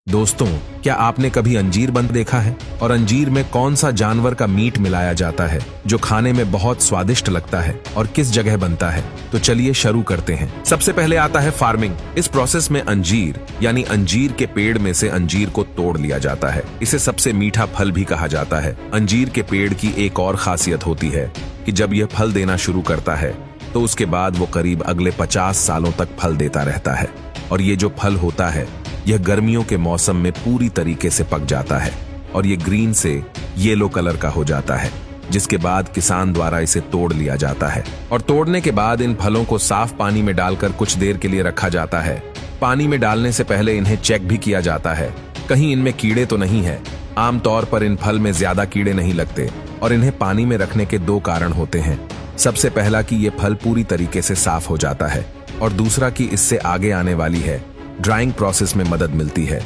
दोस्तों, क्या आपने कभी अंजीर बन देखा है? और अंजीर में कौन सा जानवर का मीट मिलाया जाता है जो खाने में बहुत स्वादिष्ट लगता है और किस जगह बनता है? तो चलिए शुरू करते हैं। सबसे पहले आता है फार्मिंग। इस प्रोसेस में अंजीर यानी अंजीर के पेड़ में से अंजीर को तोड़ लिया जाता है। इसे सबसे मीठा फल भी कहा जाता है। अंजीर के पेड़ की एक और खासियत होती है कि जब यह फल देना शुरू करता है तो उसके बाद वो करीब अगले 50 सालों तक फल देता रहता है। और ये जो फल होता है यह गर्मियों के मौसम में पूरी तरीके से पक जाता है और ये ग्रीन से येलो कलर का हो जाता है, जिसके बाद किसान द्वारा इसे तोड़ लिया जाता है। और तोड़ने के बाद इन फलों को साफ पानी में डालकर कुछ देर के लिए रखा जाता है। पानी में डालने से पहले इन्हें चेक भी किया जाता है, कहीं इनमें कीड़े तो नहीं है। आमतौर पर इन फल में ज्यादा कीड़े नहीं लगते और इन्हें पानी में रखने के 2 कारण होते हैं। सबसे पहला कि ये फल पूरी तरीके से साफ हो जाता है और दूसरा कि इससे आगे आने वाली है ड्राइंग प्रोसेस में मदद मिलती है।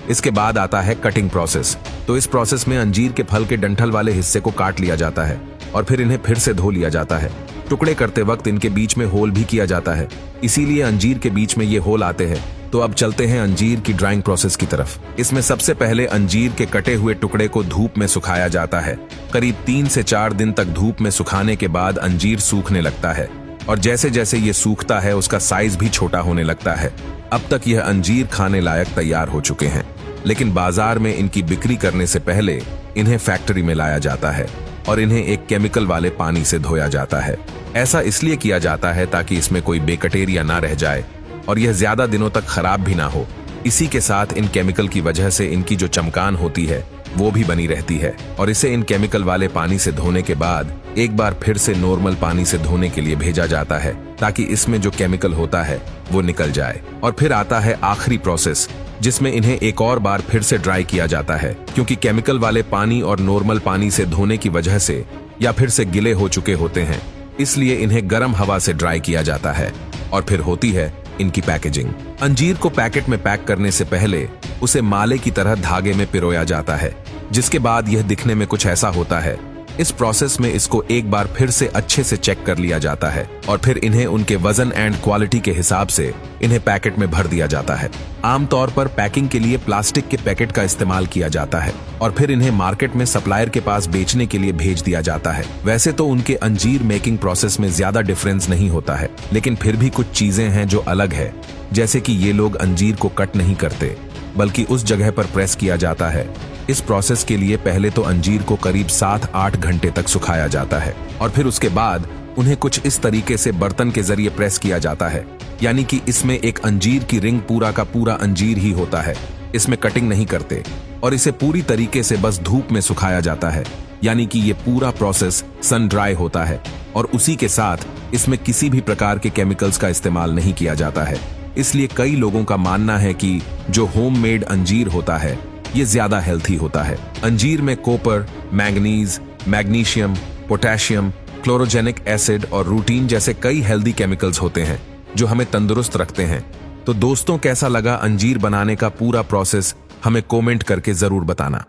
इसके बाद आता है कटिंग प्रोसेस। तो इस प्रोसेस में अंजीर के फल के डंठल वाले हिस्से को काट लिया जाता है और फिर इन्हें फिर से धो लिया जाता है। टुकड़े करते वक्त इनके बीच में होल भी किया जाता है, इसीलिए अंजीर के बीच में ये होल आते हैं। तो अब चलते हैं अंजीर की ड्राइंग प्रोसेस की तरफ। इसमें सबसे पहले अंजीर के कटे हुए टुकड़े को धूप में सुखाया जाता है। करीब 3 से 4 दिन तक धूप में सुखाने के बाद अंजीर सूखने लगता है और जैसे जैसे ये सूखता है उसका साइज भी छोटा होने लगता है। अब तक यह अंजीर खाने लायक तैयार हो चुके हैं, लेकिन बाजार में इनकी बिक्री करने से पहले इन्हें फैक्ट्री में लाया जाता है और इन्हें एक केमिकल वाले पानी से धोया जाता है। ऐसा इसलिए किया जाता है ताकि इसमें कोई बैक्टीरिया ना रह जाए और यह ज्यादा दिनों तक खराब भी ना हो। इसी के साथ इन केमिकल की वजह से इनकी जो चमकान होती है वो भी बनी रहती है। और इसे इन केमिकल वाले पानी से धोने के बाद एक बार फिर से नॉर्मल पानी से धोने के लिए भेजा जाता है ताकि इसमें जो केमिकल होता है वो निकल जाए। और फिर आता है आखिरी प्रोसेस, जिसमें इन्हें एक और बार फिर से ड्राई किया जाता है, क्योंकि केमिकल वाले पानी और नॉर्मल पानी से धोने की वजह से या फिर से गिले हो चुके होते हैं, इसलिए इन्हें गर्म हवा से ड्राई किया जाता है। और फिर होती है इनकी पैकेजिंग। अंजीर को पैकेट में पैक करने से पहले उसे माले की तरह धागे में पिरोया जाता है, जिसके बाद यह दिखने में कुछ ऐसा होता है। इस प्रोसेस में इसको एक बार फिर से अच्छे से चेक कर लिया जाता है और फिर इन्हें उनके वजन एंड क्वालिटी के हिसाब से इन्हें पैकेट में भर दिया जाता है। आमतौर पर पैकिंग के लिए प्लास्टिक के पैकेट का इस्तेमाल किया जाता है और फिर इन्हें मार्केट में सप्लायर के पास बेचने के लिए भेज दिया जाता है। वैसे तो उनके अंजीर मेकिंग प्रोसेस में ज्यादा डिफरेंस नहीं होता है, लेकिन फिर भी कुछ चीजें हैं जो अलग है, जैसे कि ये लोग अंजीर को कट नहीं करते बल्कि उस जगह पर प्रेस किया जाता है। इस प्रोसेस के लिए पहले तो अंजीर को करीब 7-8 घंटे तक सुखाया जाता है और फिर उसके बाद उन्हें कुछ इस तरीके से बर्तन के जरिए प्रेस किया जाता है, यानी कि इसमें एक अंजीर की रिंग पूरा का पूरा अंजीर ही होता है। इसमें कटिंग नहीं करते और इसे पूरी तरीके से बस धूप में सुखाया जाता है, यानी कि ये पूरा प्रोसेस सन ड्राई होता है और उसी के साथ इसमें किसी भी प्रकार के केमिकल्स का इस्तेमाल नहीं किया जाता है। इसलिए कई लोगों का मानना है कि जो होममेड अंजीर होता है ये ज्यादा हेल्थी होता है। अंजीर में copper, manganese, magnesium, potassium, chlorogenic acid और रूटीन जैसे कई हेल्दी केमिकल्स होते हैं जो हमें तंदुरुस्त रखते हैं। तो दोस्तों, कैसा लगा अंजीर बनाने का पूरा प्रोसेस? हमें कमेंट करके जरूर बताना।